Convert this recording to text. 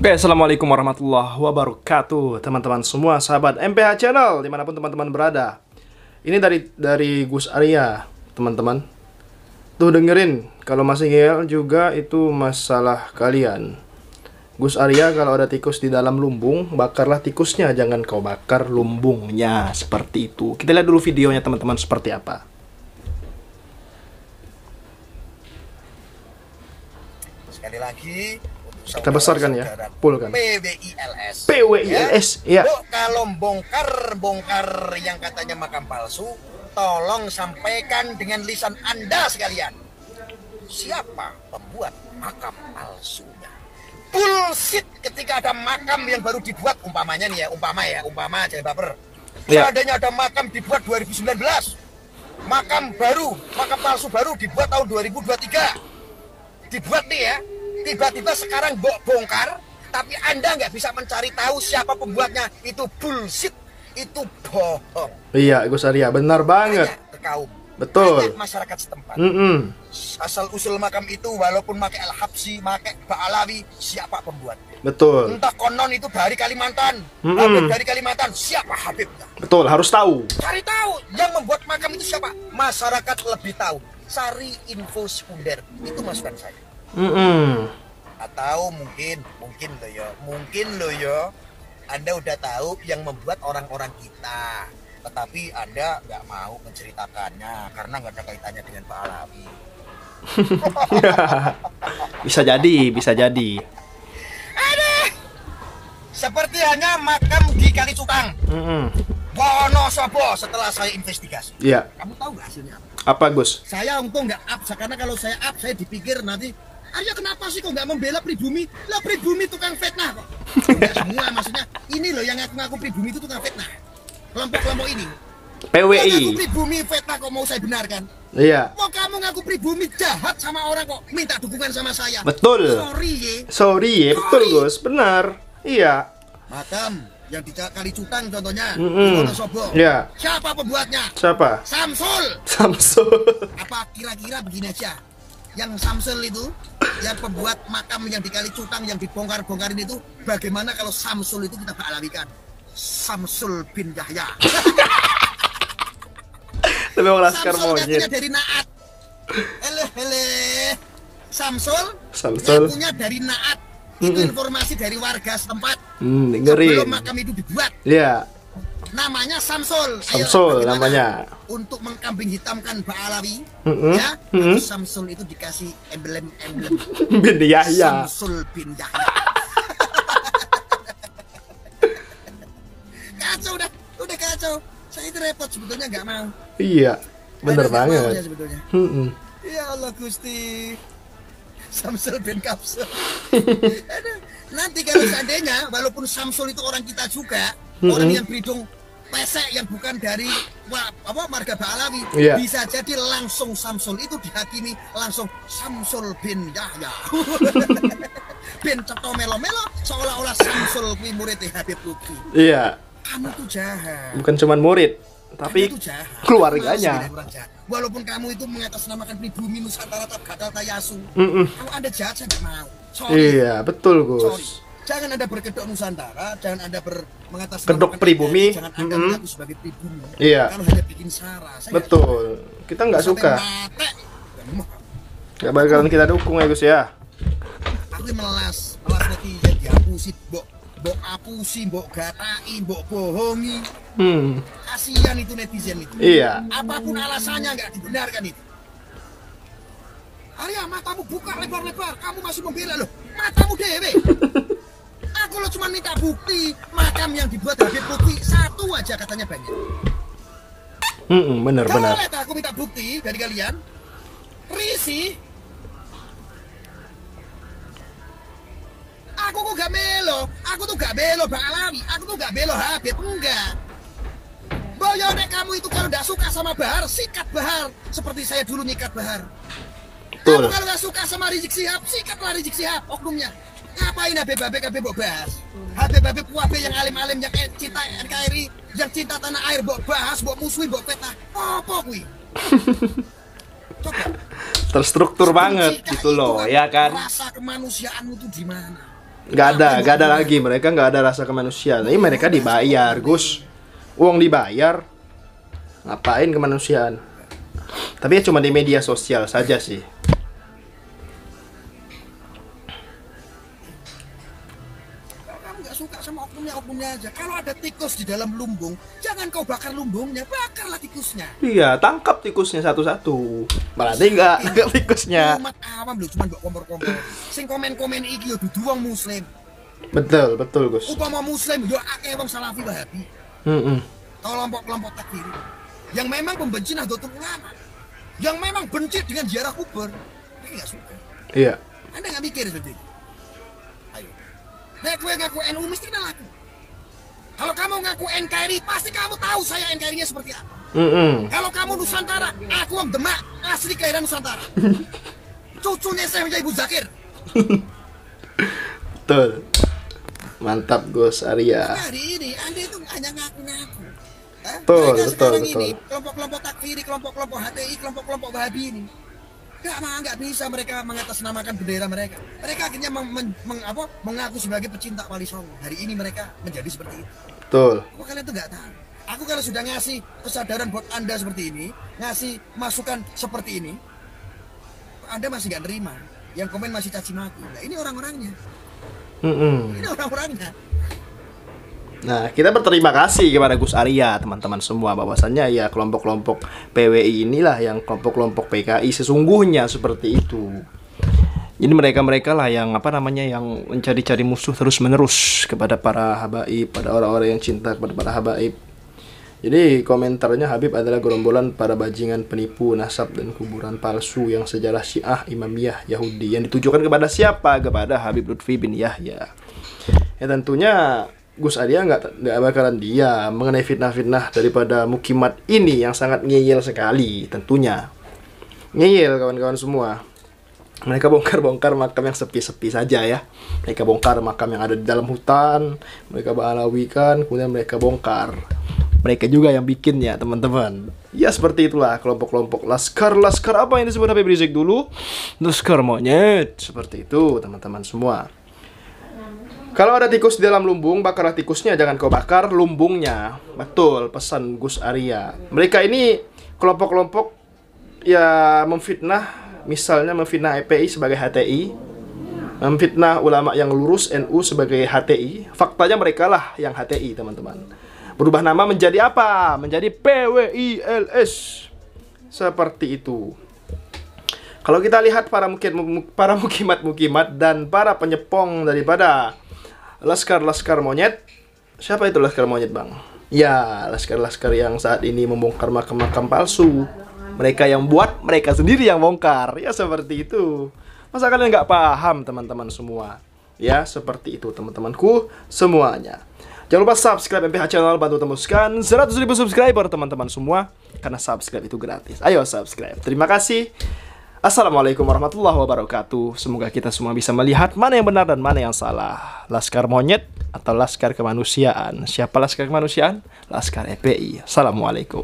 Oke, assalamualaikum warahmatullahi wabarakatuh, teman-teman semua, sahabat MPH Channel dimanapun teman-teman berada. Ini dari Gus Arya, teman-teman. Tuh dengerin, kalau masih ngeyel juga itu masalah kalian. Gus Arya, kalau ada tikus di dalam lumbung, bakarlah tikusnya, jangan kau bakar lumbungnya. Seperti itu. Kita lihat dulu videonya, teman-teman, seperti apa. Sekali lagi Kita besarkan ya, full kan. PWILS. PWILS, ya. Kalau bongkar yang katanya makam palsu, tolong sampaikan dengan lisan Anda sekalian. Siapa pembuat makam palsunya? Bullshit ketika ada makam yang baru dibuat, umpamanya nih ya, umpama jangan baper. Ya. Seandainya ada makam dibuat 2019, makam palsu baru dibuat tahun 2023. Dibuat nih ya, tiba-tiba sekarang bongkar, tapi Anda nggak bisa mencari tahu siapa pembuatnya. Itu bullshit, itu bohong. Iya, Gus Arya, benar banget. Tanya ke kaum, Betul. tanya masyarakat setempat. Asal Asal-usul makam itu walaupun pakai Al-Habsyi, pakai Ba'alawi, siapa pembuatnya? Betul. Entah konon itu dari Kalimantan, Habib dari Kalimantan, siapa Habibnya? Betul, harus tahu. Cari tahu yang membuat makam itu siapa. Masyarakat lebih tahu. Cari info sekunder, itu masukan saya. Atau mungkin lo yo Anda udah tahu yang membuat orang-orang kita, tetapi Anda nggak mau menceritakannya karena nggak ada kaitannya dengan Pak Alawi. Bisa jadi. Aduh, seperti hanya makam di Kalicutang, Wonosobo. Setelah saya investigasi, Iya. kamu tahu nggak hasilnya apa? Apa, Gus? Saya untung nggak up, karena kalau saya up saya dipikir nanti, Arya kenapa sih kok nggak membela pribumi? Lah pribumi tukang fitnah kok. Enggak semua, maksudnya ini loh yang ngaku-ngaku pribumi itu tukang fitnah. Kelompok-kelompok ini. PWI. Ngaku pribumi fitnah kok mau saya benarkan. Iya. Mau kamu ngaku pribumi jahat sama orang kok minta dukungan sama saya. Betul. Sorry ye. Betul, Gus. Benar. Iya. Makam yang di Kalicutang contohnya, di Wonosobo. Iya. Siapa pembuatnya? Siapa? Samsul. Apa kira-kira begini aja? Yang Samsul itu, yang pembuat makam yang di Kalicutang yang dibongkar-bongkarin itu, bagaimana kalau Samsul itu kita ba'alawikan? Samsul bin Yahya. Tapi mau laskar Samsul monyet. ngakunya dari Naat. Hele. Samsul Samsul. ngakunya dari Naat. Itu informasi dari warga setempat. Dengerin. Sebelum makam itu dibuat. Iya. Namanya Samsul. Samsul bagaimana namanya. Untuk mengkambing hitamkan Ba'alawi, ya, Samsul itu dikasih emblem Bin Yahya. Samsul bin Yahya. Kacau udah kacau. Saya itu repot sebetulnya, nggak mau. Iya. Bener Nggak mau banget. ya sebetulnya. Ya Allah Gusti. Samsul bin Kapsul. Aduh. Nanti kalau seandainya walaupun Samsul itu orang kita juga, orang yang berhidung pesek yang bukan dari marga Ba'alawi, Iya. bisa jadi langsung Samsul itu dihakimi langsung Samsul bin Yahya. Bin Ceto melo-melo seolah-olah Samsul kuwi murid Habib Lutfi. Iya. Kamu tuh jahat. Bukan cuman murid, tapi Kamu tuh jahat. keluarganya. Kamu jahat. Walaupun kamu itu mengatasnamakan pribumi Nusantara gagal tayasu. Kalau Anda jahat saya nggak mau. Sorry. Iya, betul, Sorry. Gus. Jangan Anda berkedok Nusantara, jangan Anda mengatasnamakan Kedok pribumi. jangan Anda mengaku sebagai pribumi. Iya. Kalau hanya bikin sara, saya Betul. Kita nggak sampai suka. mate. Nggak bakalan kita dukung ya, Gus ya. Aku melas netizen dihapusi, mbok apusi, mbok gatai, mbok bohongi. Kasihan itu netizen itu. Iya. Apapun alasannya nggak dibenarkan itu. Arya, matamu buka lebar-lebar, kamu masih membela loh. Matamu dewe. Aku lo cuma minta bukti makam yang dibuat Habib Lutfi satu aja katanya banyak. Benar. Kalau aku minta bukti dari kalian, risi. Aku kok gak melo, aku tuh gak belo Ba'alawi, aku tuh gak belo Habib, enggak. Boyo nek kamu itu kalau gak suka sama Bahar, sikat Bahar. Seperti saya dulu nyikat Bahar. Betul. Kamu kalau gak suka sama Rizik Syihab, sikatlah Rizik Syihab, oknumnya. Ngapain Habib mbok bahas? Habib Wabe yang alim-alim, yang cinta NKRI, yang cinta tanah air, mbok bahas, mbok musuhi, mbok fitnah. Apa kuwi? Coba. Terstruktur banget gitu loh, ya kan? Rasa kemanusiaanmu tuh di mana? nggak ada lagi, mereka nggak ada rasa kemanusiaan. Ini mereka dibayar, Gus. Uang dibayar, ngapain kemanusiaan? Tapi ya cuma di media sosial saja sih. Kamu nggak suka sama oknumnya aja. Kalau ada tikus di dalam lumbung, jangan kau bakar lumbungnya, bakarlah tikusnya. Iya, tangkap tikusnya satu-satu. Berarti nggak tangkap tikusnya. Umat awam lu cuma mbok kompor-kompor. Sing komen-komen iki yo dudu wong muslim. Betul, betul, Gus. Upama muslim yo akeh wong salafi wahabi. Kelompok-kelompok takfir yang memang membenci Nahdlatul Ulama, yang memang benci dengan ziarah kubur. Ini nggak suka. Iya. Anda nggak mikir seperti itu. Ayo. Nek gue ngaku NU mesti kenal aku. Kalau kamu ngaku NKRI, pasti kamu tahu saya NKRI-nya seperti apa. Kalau kamu Nusantara, aku orang Demak, asli kelahiran Nusantara. Cucunya saya menjadi Ibu Zakir. Betul. Mantap, Gus Arya. Hari ini Anda itu hanya ngaku-ngaku. Betul. Ini kelompok-kelompok takfiri, kelompok-kelompok HTI, kelompok-kelompok Wahabi ini nggak bisa mereka mengatasnamakan bendera mereka. Mereka akhirnya mengaku sebagai pecinta Wali Songo. Hari ini mereka menjadi seperti itu. Betul. Kok kalian tuh nggak tahu? Aku kalau sudah ngasih kesadaran buat Anda seperti ini, ngasih masukan seperti ini, Anda masih nggak nerima. Yang komen masih caci maki. Nah, ini orang-orangnya. Ini orang-orangnya. Nah, kita berterima kasih kepada Gus Arya, teman-teman semua, bahwasannya ya kelompok-kelompok PWI inilah yang kelompok-kelompok PKI sesungguhnya seperti itu. Jadi mereka-mereka lah yang yang mencari-cari musuh terus-menerus kepada para habaib, pada orang-orang yang cinta kepada para habaib. Jadi komentarnya, Habib adalah gerombolan para bajingan penipu, nasab dan kuburan palsu yang sejarah Syiah, Imamiyah, Yahudi yang ditujukan kepada siapa? Kepada Habib Lutfi bin Yahya. Ya tentunya Gus Arya nggak bakalan diam mengenai fitnah-fitnah daripada Mukimat ini yang sangat ngeyel sekali. Tentunya ngeyel kawan-kawan semua. Mereka bongkar-bongkar makam yang sepi-sepi saja ya. Mereka bongkar makam yang ada di dalam hutan, mereka balawikan, kemudian mereka bongkar. Mereka juga yang bikinnya, teman-teman. Ya seperti itulah kelompok-kelompok laskar apa yang disebut Habib Rizik dulu? Laskar monyet. Seperti itu teman-teman semua. Kalau ada tikus di dalam lumbung, bakarlah tikusnya, jangan kau bakar lumbungnya. Betul, pesan Gus Arya. Mereka ini kelompok-kelompok ya memfitnah, misalnya memfitnah EPI sebagai HTI, memfitnah ulama yang lurus NU sebagai HTI. Faktanya mereka lah yang HTI, teman-teman. Berubah nama menjadi apa? Menjadi PWILS. Seperti itu. Kalau kita lihat para mukimat-mukimat dan para penyepong daripada laskar monyet. Siapa itu laskar monyet, Bang? Ya, laskar-laskar yang saat ini membongkar makam-makam palsu. Mereka yang buat, mereka sendiri yang bongkar. Ya, seperti itu. Masa kalian nggak paham, teman-teman semua? Ya, seperti itu, teman-temanku semuanya. Jangan lupa subscribe MPH Channel, bantu tembuskan 100.000 subscriber, teman-teman semua. Karena subscribe itu gratis. Ayo subscribe. Terima kasih. Assalamualaikum warahmatullahi wabarakatuh. Semoga kita semua bisa melihat mana yang benar dan mana yang salah. Laskar monyet atau laskar kemanusiaan? Siapa laskar kemanusiaan? Laskar EPI. Assalamualaikum.